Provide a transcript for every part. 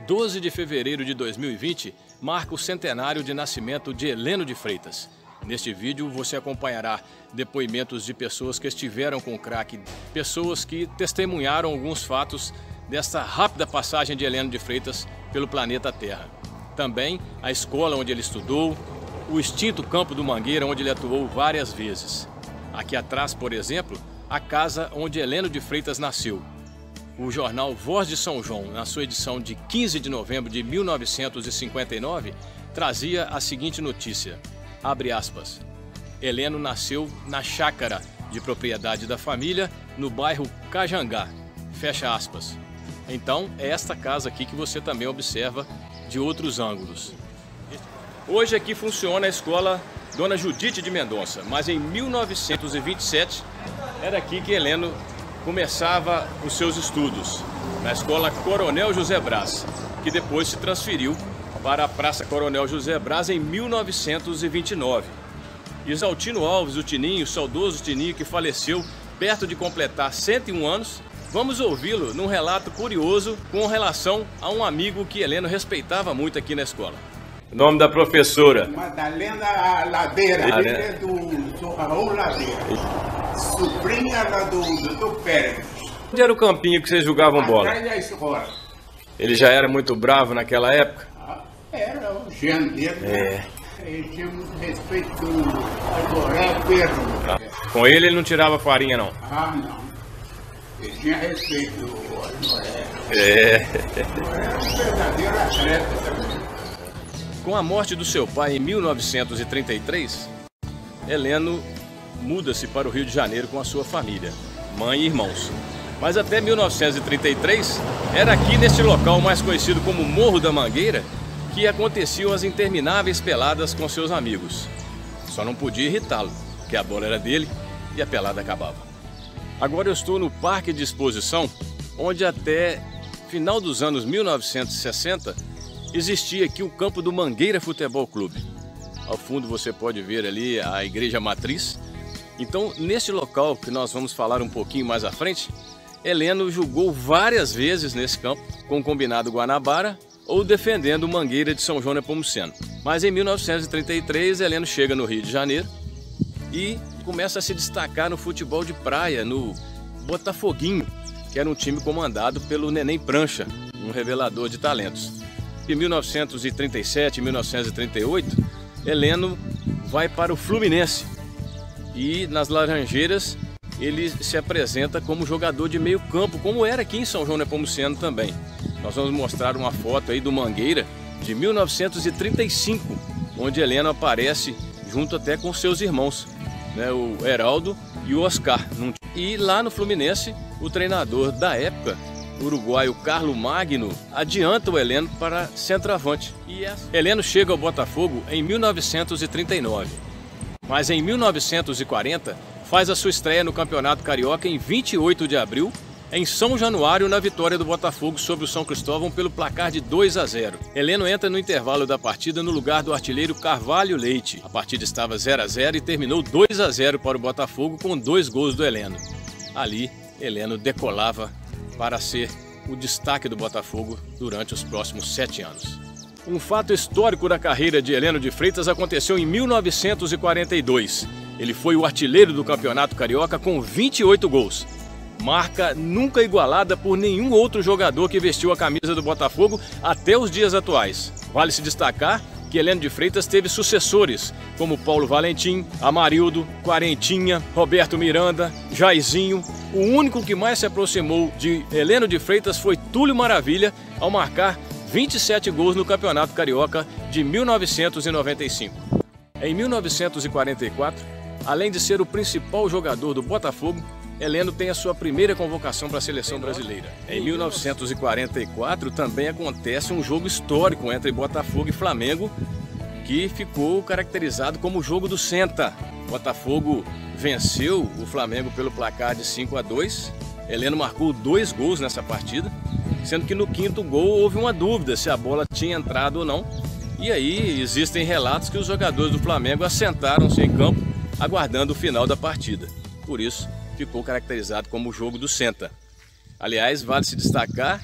12 de fevereiro de 2020 marca o centenário de nascimento de Heleno de Freitas. Neste vídeo você acompanhará depoimentos de pessoas que estiveram com o craque, pessoas que testemunharam alguns fatos desta rápida passagem de Heleno de Freitas pelo planeta Terra. Também a escola onde ele estudou, o extinto Campo do Mangueira, onde ele atuou várias vezes. Aqui atrás, por exemplo, a casa onde Heleno de Freitas nasceu. O jornal Voz de São João, na sua edição de 15 de novembro de 1959, trazia a seguinte notícia, abre aspas, Heleno nasceu na chácara de propriedade da família, no bairro Cajangá, fecha aspas. Então, é esta casa aqui que você também observa de outros ângulos. Hoje aqui funciona a escola Dona Judite de Mendonça, mas em 1927 era aqui que Heleno começava os seus estudos, na escola Coronel José Braz, que depois se transferiu para a Praça Coronel José Braz em 1929. Isaltino Alves, o Tininho, o saudoso Tininho, que faleceu perto de completar 101 anos, vamos ouvi-lo num relato curioso com relação a um amigo que Heleno respeitava muito aqui na escola. O nome da professora? Madalena Ladeira, ele é do Raul Ladeira, sobrinha do Pérez. Onde era o campinho que vocês jogavam bola? Atrás da escola. Ele já era muito bravo naquela época? Era o gênio dele, ele tinha muito respeito do Agoré Pedro. Com ele não tirava farinha, não? Ah, não. Ele tinha respeito do Agoré. Era um verdadeiro atleta também. Com a morte do seu pai em 1933, Heleno muda-se para o Rio de Janeiro com a sua família, mãe e irmãos. Mas até 1933, era aqui neste local mais conhecido como Morro da Mangueira, que aconteciam as intermináveis peladas com seus amigos. Só não podia irritá-lo, porque a bola era dele e a pelada acabava. Agora eu estou no Parque de Exposição, onde até final dos anos 1960, existia aqui o campo do Mangueira Futebol Clube. Ao fundo você pode ver ali a Igreja Matriz. Então, neste local que nós vamos falar um pouquinho mais à frente, Heleno jogou várias vezes nesse campo com o combinado Guanabara ou defendendo o Mangueira de São João Nepomuceno. Mas em 1933, Heleno chega no Rio de Janeiro e começa a se destacar no futebol de praia, no Botafoguinho, que era um time comandado pelo Neném Prancha, um revelador de talentos. Em 1937 e 1938, Heleno vai para o Fluminense e nas Laranjeiras ele se apresenta como jogador de meio campo, como era aqui em São João Nepomuceno também. Nós vamos mostrar uma foto aí do Mangueira de 1935, onde Heleno aparece junto até com seus irmãos, né, o Heraldo e o Oscar. E lá no Fluminense, o treinador da época, o uruguaio Carlo Magno, adianta o Heleno para centroavante. Heleno chega ao Botafogo em 1939, mas em 1940 faz a sua estreia no Campeonato Carioca em 28 de abril, em São Januário, na vitória do Botafogo sobre o São Cristóvão pelo placar de 2-0. Heleno entra no intervalo da partida no lugar do artilheiro Carvalho Leite. A partida estava 0-0 e terminou 2-0 para o Botafogo com 2 gols do Heleno. Ali, Heleno decolava para ser o destaque do Botafogo durante os próximos 7 anos. Um fato histórico da carreira de Heleno de Freitas aconteceu em 1942. Ele foi o artilheiro do Campeonato Carioca com 28 gols. Marca nunca igualada por nenhum outro jogador que vestiu a camisa do Botafogo até os dias atuais. Vale se destacar que Heleno de Freitas teve sucessores, como Paulo Valentim, Amarildo, Quarentinha, Roberto Miranda, Jairzinho. O único que mais se aproximou de Heleno de Freitas foi Túlio Maravilha, ao marcar 27 gols no Campeonato Carioca de 1995. Em 1944, além de ser o principal jogador do Botafogo, Heleno tem a sua primeira convocação para a seleção brasileira. Em 1944 também acontece um jogo histórico entre Botafogo e Flamengo, que ficou caracterizado como o jogo do Senta. Botafogo venceu o Flamengo pelo placar de 5-2. Heleno marcou 2 gols nessa partida, sendo que no 5º gol houve uma dúvida se a bola tinha entrado ou não. E aí existem relatos que os jogadores do Flamengo assentaram-se em campo, aguardando o final da partida. Por isso, ficou caracterizado como o jogo do Senta. Aliás, vale se destacar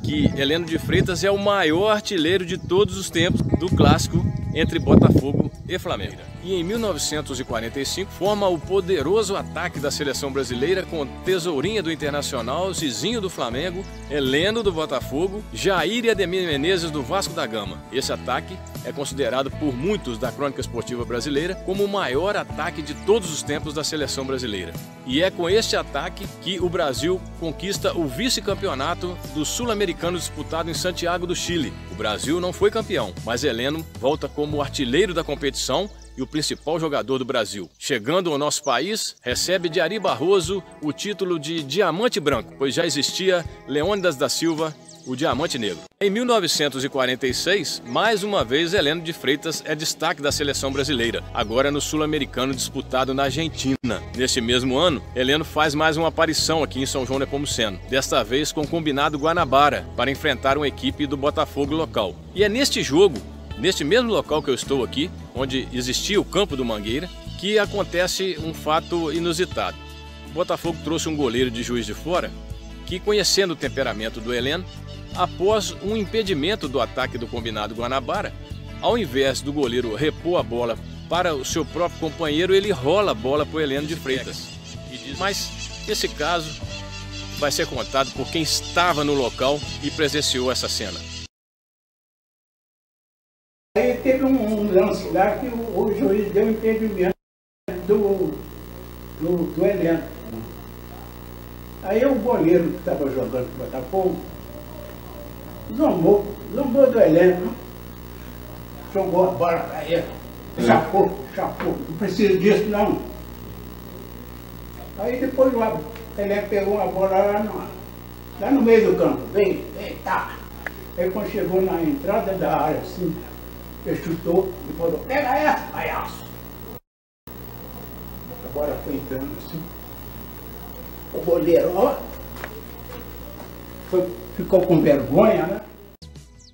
que Heleno de Freitas é o maior artilheiro de todos os tempos do clássico entre Botafogo e Flamengo. E em 1945 forma o poderoso ataque da seleção brasileira com Tesourinha do Internacional, Zizinho do Flamengo, Heleno do Botafogo, Jair e Ademir Menezes do Vasco da Gama. Esse ataque é considerado por muitos da crônica esportiva brasileira como o maior ataque de todos os tempos da seleção brasileira. E é com este ataque que o Brasil conquista o vice-campeonato do Sul-Americano disputado em Santiago do Chile. O Brasil não foi campeão, mas Heleno volta como artilheiro da competição e o principal jogador do Brasil. Chegando ao nosso país, recebe de Ari Barroso o título de Diamante Branco, pois já existia Leônidas da Silva, o Diamante Negro. Em 1946, mais uma vez Heleno de Freitas é destaque da seleção brasileira, agora no Sul-Americano disputado na Argentina. Neste mesmo ano, Heleno faz mais uma aparição aqui em São João Nepomuceno, desta vez com o combinado Guanabara, para enfrentar uma equipe do Botafogo local. E é neste jogo, neste mesmo local que eu estou aqui, onde existia o campo do Mangueira, que acontece um fato inusitado. O Botafogo trouxe um goleiro de Juiz de Fora que, conhecendo o temperamento do Heleno, após um impedimento do ataque do combinado Guanabara, ao invés do goleiro repor a bola para o seu próprio companheiro, ele rola a bola para o Heleno de Freitas. Mas esse caso vai ser contado por quem estava no local e presenciou essa cena. Aí teve um lance lá que o juiz deu impedimento do Heleno. Aí o goleiro que estava jogando com o Botafogo zombou do Heleno, jogou a bola para ele, chapou, não precisa disso não. Aí depois o Heleno pegou a bola lá no meio do campo, vem, tá. Aí quando chegou na entrada da área assim, ele chutou e falou, pega essa, palhaço. A bola foi entrando assim. O goleiro, ó, ficou com vergonha, né?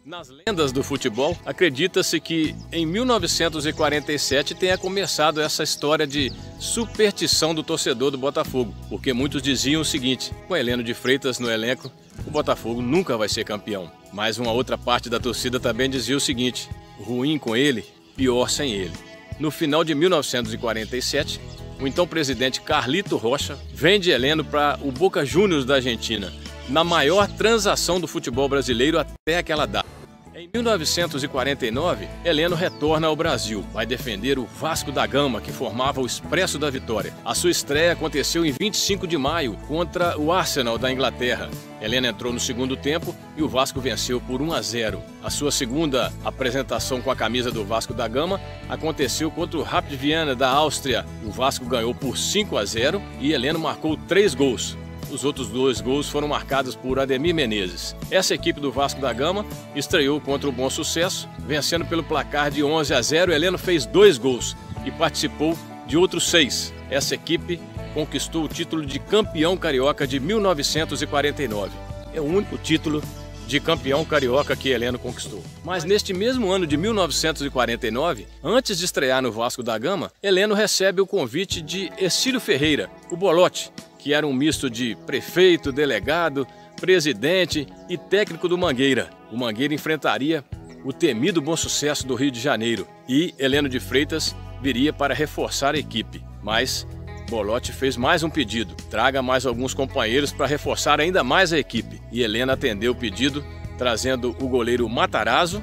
Nas lendas do futebol, acredita-se que em 1947 tenha começado essa história de superstição do torcedor do Botafogo, porque muitos diziam o seguinte: com Heleno de Freitas no elenco, o Botafogo nunca vai ser campeão. Mas uma outra parte da torcida também dizia o seguinte: ruim com ele, pior sem ele. No final de 1947, o então presidente Carlito Rocha vende Heleno para o Boca Juniors da Argentina, na maior transação do futebol brasileiro até aquela data. Em 1949, Heleno retorna ao Brasil, vai defender o Vasco da Gama, que formava o Expresso da Vitória. A sua estreia aconteceu em 25 de maio, contra o Arsenal da Inglaterra. Heleno entrou no segundo tempo e o Vasco venceu por 1-0. A sua segunda apresentação com a camisa do Vasco da Gama aconteceu contra o Rapid Viena da Áustria. O Vasco ganhou por 5-0 e Heleno marcou 3 gols. Os outros 2 gols foram marcados por Ademir Menezes. Essa equipe do Vasco da Gama estreou contra o Bom Sucesso, vencendo pelo placar de 11-0. Heleno fez 2 gols e participou de outros 6. Essa equipe conquistou o título de campeão carioca de 1949. É o único título de campeão carioca que Heleno conquistou. Mas neste mesmo ano de 1949, antes de estrear no Vasco da Gama, Heleno recebe o convite de Ercílio Ferreira, o Bolote, que era um misto de prefeito, delegado, presidente e técnico do Mangueira. O Mangueira enfrentaria o temido Bom Sucesso do Rio de Janeiro e Heleno de Freitas viria para reforçar a equipe. Mas Bolote fez mais um pedido: traga mais alguns companheiros para reforçar ainda mais a equipe. E Heleno atendeu o pedido, trazendo o goleiro Matarazzo,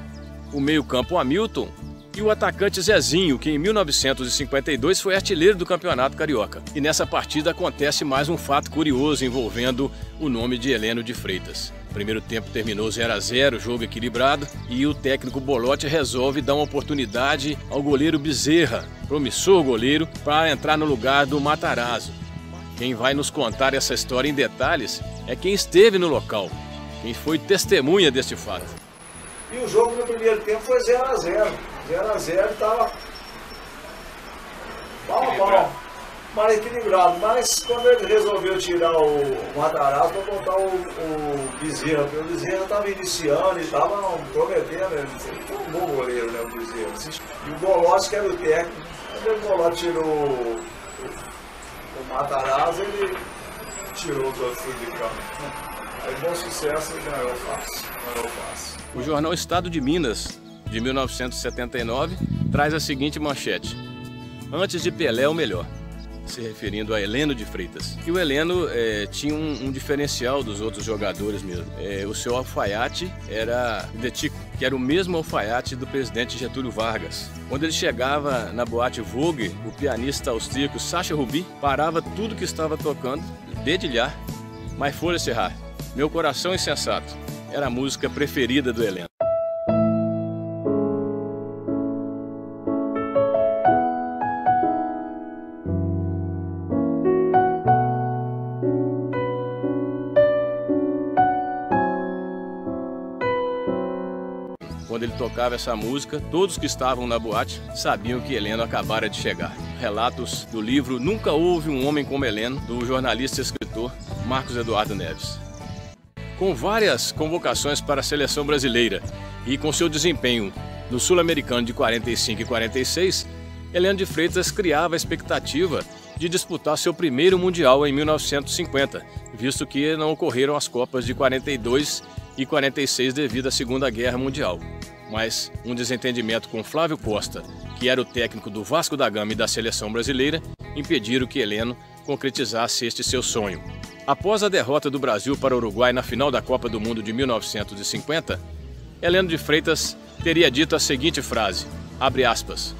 o meio-campo Hamilton e o atacante Zezinho, que em 1952 foi artilheiro do Campeonato Carioca. E nessa partida acontece mais um fato curioso envolvendo o nome de Heleno de Freitas. O primeiro tempo terminou 0-0, jogo equilibrado, e o técnico Bolote resolve dar uma oportunidade ao goleiro Bezerra, promissor goleiro, para entrar no lugar do Matarazzo. Quem vai nos contar essa história em detalhes é quem esteve no local, quem foi testemunha deste fato. E o jogo no primeiro tempo foi 0-0. 0-0 estava pau, mal equilibrado. Mas quando ele resolveu tirar o Matarazzo para botar o Bezerra, porque o Bezerra estava iniciando e estava prometendo, ele foi um bom goleiro, né, o Bezerra. E o Bolote, que era o técnico, quando o Bolote tirou o Matarazzo, ele tirou os outros de campo. Aí bom sucesso e ganhou fácil. O jornal Estado de Minas, de 1979, traz a seguinte manchete: antes de Pelé, o melhor. Se referindo a Heleno de Freitas. E o Heleno tinha um diferencial dos outros jogadores mesmo. O seu alfaiate era de Tico, que era o mesmo alfaiate do presidente Getúlio Vargas. Quando ele chegava na boate Vogue, o pianista austríaco Sacha Ruby parava tudo que estava tocando, dedilhar, mas folha serrar. Meu Coração Insensato era a música preferida do Heleno. Quando ele tocava essa música, todos que estavam na boate sabiam que Heleno acabara de chegar. Relatos do livro Nunca Houve um Homem como Heleno, do jornalista e escritor Marcos Eduardo Neves. Com várias convocações para a seleção brasileira e com seu desempenho no Sul-Americano de 45 e 46, Heleno de Freitas criava a expectativa de disputar seu primeiro Mundial em 1950, visto que não ocorreram as Copas de 42 e 46 devido à Segunda Guerra Mundial. Mas um desentendimento com Flávio Costa, que era o técnico do Vasco da Gama e da seleção brasileira, impediram que Heleno concretizasse este seu sonho. Após a derrota do Brasil para o Uruguai na final da Copa do Mundo de 1950, Heleno de Freitas teria dito a seguinte frase, abre aspas,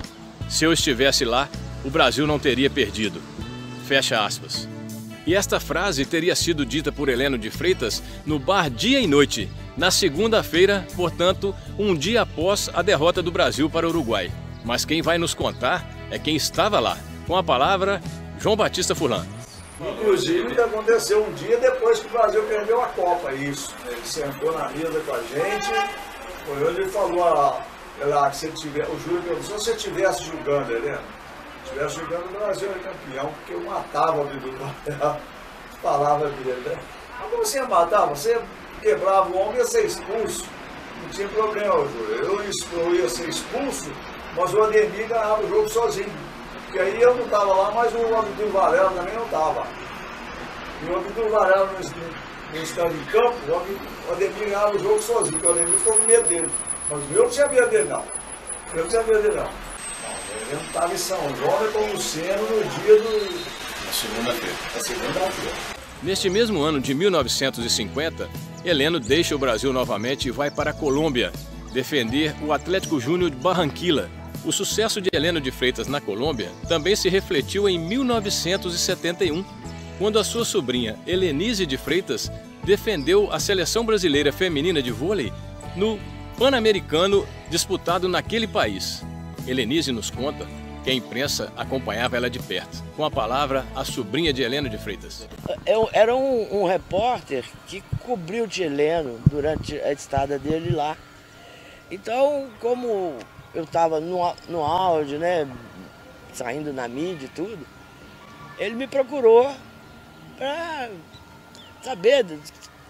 se eu estivesse lá, o Brasil não teria perdido, fecha aspas. E esta frase teria sido dita por Heleno de Freitas no bar Dia e Noite, na segunda-feira, portanto, um dia após a derrota do Brasil para o Uruguai. Mas quem vai nos contar é quem estava lá. Com a palavra, João Batista Furlan. Inclusive, aconteceu um dia depois que o Brasil perdeu a Copa, isso. Ele sentou na mesa com a gente, foi onde ele falou lá que se tiver, o Júlio perguntou, se você estivesse julgando, Heleno, estivesse jogando o Brasil era campeão, porque eu matava o Bidu Varela, falava dele, né? Mas como você matava? Você quebrava o homem e ia ser expulso. Não tinha problema, Júlio. Eu ia ser expulso, mas o Ademir ganhava o jogo sozinho. Porque aí eu não estava lá, mas o Bidu Varela também não estava. E o Bidu Varela não estava em campo, o Ademir ganhava o jogo sozinho, porque o Ademir ficou com medo dele. Mas eu não tinha medo dele, não. Eu não tinha medo dele, não. Ele estava em São João e com o Seno no dia da segunda-feira. Neste mesmo ano de 1950, Heleno deixa o Brasil novamente e vai para a Colômbia defender o Atlético Júnior de Barranquilla. O sucesso de Heleno de Freitas na Colômbia também se refletiu em 1971, quando a sua sobrinha Helenise de Freitas defendeu a seleção brasileira feminina de vôlei no Pan-Americano disputado naquele país. Helenise nos conta que a imprensa acompanhava ela de perto. Com a palavra, a sobrinha de Heleno de Freitas. Eu era um repórter que cobriu de Heleno durante a estada dele lá. Então, como eu estava no áudio, né, saindo na mídia e tudo, ele me procurou para saber,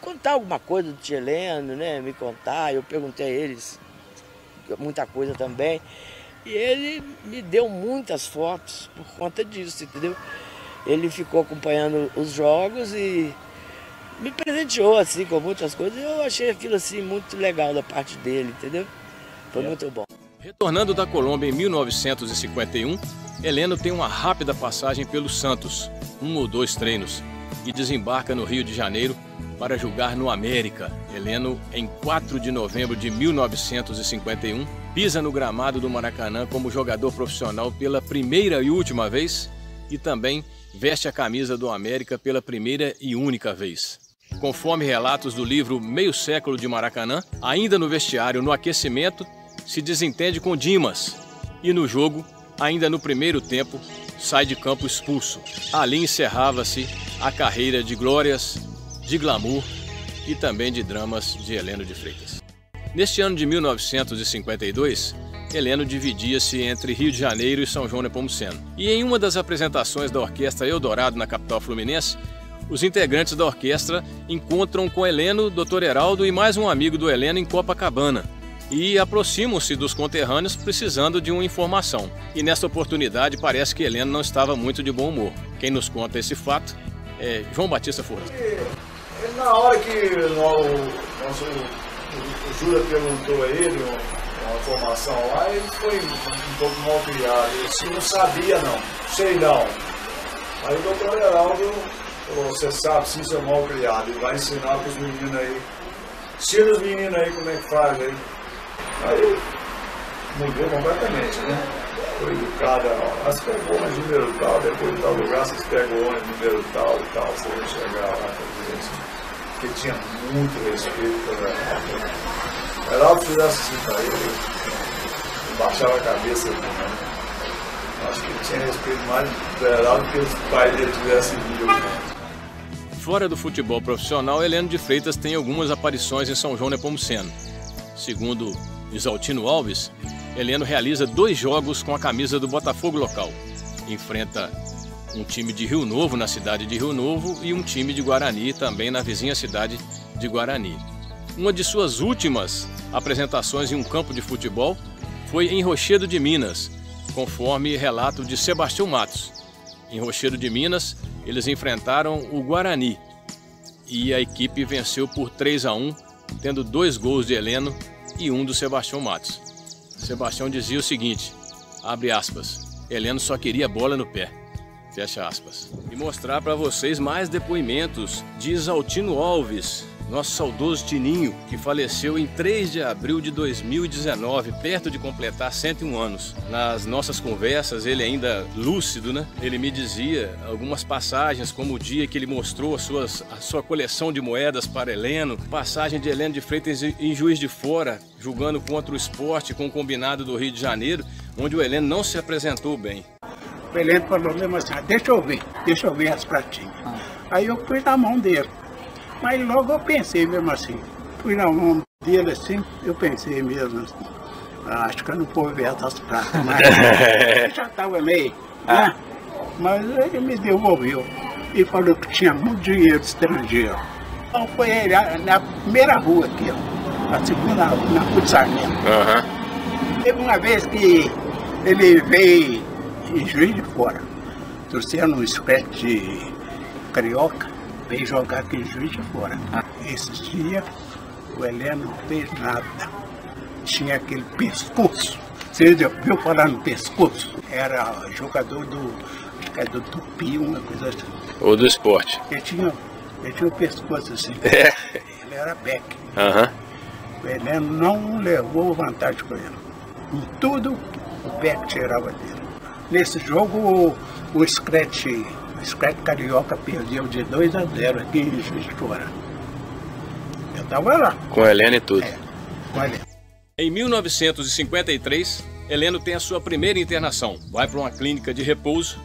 contar alguma coisa do tio Heleno, né, me contar. Eu perguntei a eles muita coisa também. E ele me deu muitas fotos por conta disso, entendeu? Ele ficou acompanhando os jogos e me presenteou assim com muitas coisas. Eu achei aquilo assim muito legal da parte dele, entendeu? Foi muito bom. Retornando da Colômbia em 1951, Heleno tem uma rápida passagem pelo Santos, 1 ou 2 treinos, e desembarca no Rio de Janeiro para jogar no América. Heleno, em 4 de novembro de 1951, pisa no gramado do Maracanã como jogador profissional pela primeira e última vez e também veste a camisa do América pela primeira e única vez. Conforme relatos do livro Meio Século de Maracanã, ainda no vestiário, no aquecimento, se desentende com Dimas e no jogo, ainda no primeiro tempo, sai de campo expulso. Ali encerrava-se a carreira de glórias, de glamour e também de dramas de Heleno de Freitas. Neste ano de 1952, Heleno dividia-se entre Rio de Janeiro e São João Nepomuceno. E em uma das apresentações da Orquestra Eldorado na capital fluminense, os integrantes da orquestra encontram com Heleno, Dr. Heraldo e mais um amigo do Heleno em Copacabana e aproximam-se dos conterrâneos precisando de uma informação. E nessa oportunidade parece que Heleno não estava muito de bom humor. Quem nos conta esse fato é João Batista Furlan. Ele, na hora que o Júlia perguntou a ele uma formação lá, ele foi um pouco mal criado. Ele disse, não sabia não, sei não. Aí o doutor Heraldo falou, você sabe sim, seu mal criado, ele vai ensinar para os meninos aí. Ensina os meninos aí como é que faz aí. Aí mudou completamente, né? Foi educado, as pegou ônibus número tal, depois de tal lugar, vocês pegam o ônibus número tal e tal, você vai chegar lá, porque tinha muito respeito pelo Heraldo. O Heraldo fizesse assim para ele, baixava a cabeça dele, né? Acho que ele tinha respeito mais do Heraldo que os pais dele tivessem vivo. Fora do futebol profissional, Heleno de Freitas tem algumas aparições em São João Nepomuceno. Segundo Isaltino Alves, Heleno realiza 2 jogos com a camisa do Botafogo local. Enfrenta um time de Rio Novo, na cidade de Rio Novo, e um time de Guarani, também na vizinha cidade de Guarani. Uma de suas últimas apresentações em um campo de futebol foi em Rochedo de Minas, conforme relato de Sebastião Matos. Em Rochedo de Minas, eles enfrentaram o Guarani e a equipe venceu por 3-1, tendo 2 gols de Heleno e um do Sebastião Matos. Sebastião dizia o seguinte, abre aspas, Heleno só queria bola no pé, fecha aspas. E mostrar para vocês mais depoimentos de Isaltino Alves, nosso saudoso Tininho, que faleceu em 3 de abril de 2019, perto de completar 101 anos. Nas nossas conversas, ele ainda lúcido, né? Ele me dizia algumas passagens, como o dia que ele mostrou a sua coleção de moedas para Heleno, passagem de Heleno de Freitas em Juiz de Fora, jogando contra o Sport com o combinado do Rio de Janeiro, onde o Heleno não se apresentou bem. O Heleno falou mesmo assim, deixa eu ver as pratinhas. Aí eu fui na mão dele. Mas logo eu pensei mesmo assim, fui na mão dele assim, eu pensei mesmo assim, acho que eu não vou ver essas pratas, mas já estava meio, né? Mas ele me devolveu e falou que tinha muito dinheiro estrangeiro. Então foi ele na primeira rua aqui, ó, a segunda na Putzarmento. Teve uma vez que ele veio em Juiz de Fora, trouxendo um esquete carioca, veio jogar aqui em Juiz de Fora. Esse dia o Heleno não fez nada. Tinha aquele pescoço. Você já viu falar no pescoço? Era jogador do Tupi, uma coisa assim. Ou do Sport. Ele tinha o pescoço assim. Ele era back. O Heleno não levou vantagem com ele. Em tudo o back tirava dele. Nesse jogo o Scratch Carioca perdeu de 2-0 aqui em Juiz de Fora. Eu estava lá. Com Heleno e tudo. Com Heleno. Em 1953, Heleno tem a sua primeira internação. Vai para uma clínica de repouso,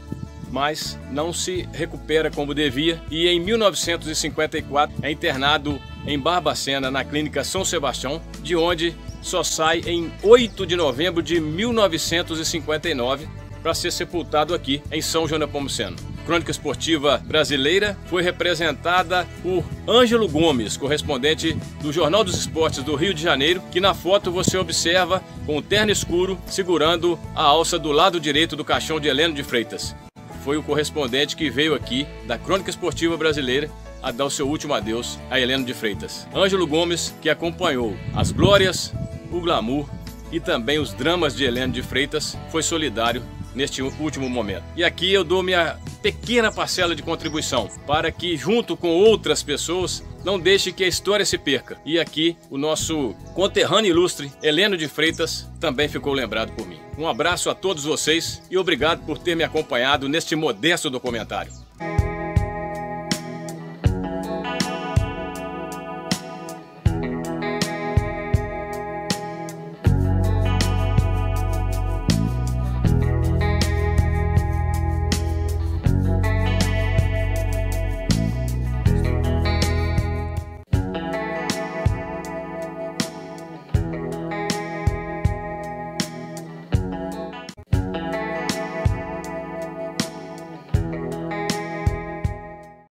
mas não se recupera como devia. E em 1954 é internado em Barbacena, na clínica São Sebastião, de onde só sai em 8 de novembro de 1959 para ser sepultado aqui em São João Nepomuceno. Crônica Esportiva Brasileira foi representada por Ângelo Gomes, correspondente do Jornal dos Esportes do Rio de Janeiro, que na foto você observa com o terno escuro segurando a alça do lado direito do caixão de Heleno de Freitas. Foi o correspondente que veio aqui da Crônica Esportiva Brasileira a dar o seu último adeus a Heleno de Freitas. Ângelo Gomes, que acompanhou as glórias, o glamour e também os dramas de Heleno de Freitas, foi solidário neste último momento. E aqui eu dou minha pequena parcela de contribuição para que, junto com outras pessoas, não deixe que a história se perca. E aqui o nosso conterrâneo ilustre, Heleno de Freitas, também ficou lembrado por mim. Um abraço a todos vocês e obrigado por ter me acompanhado neste modesto documentário.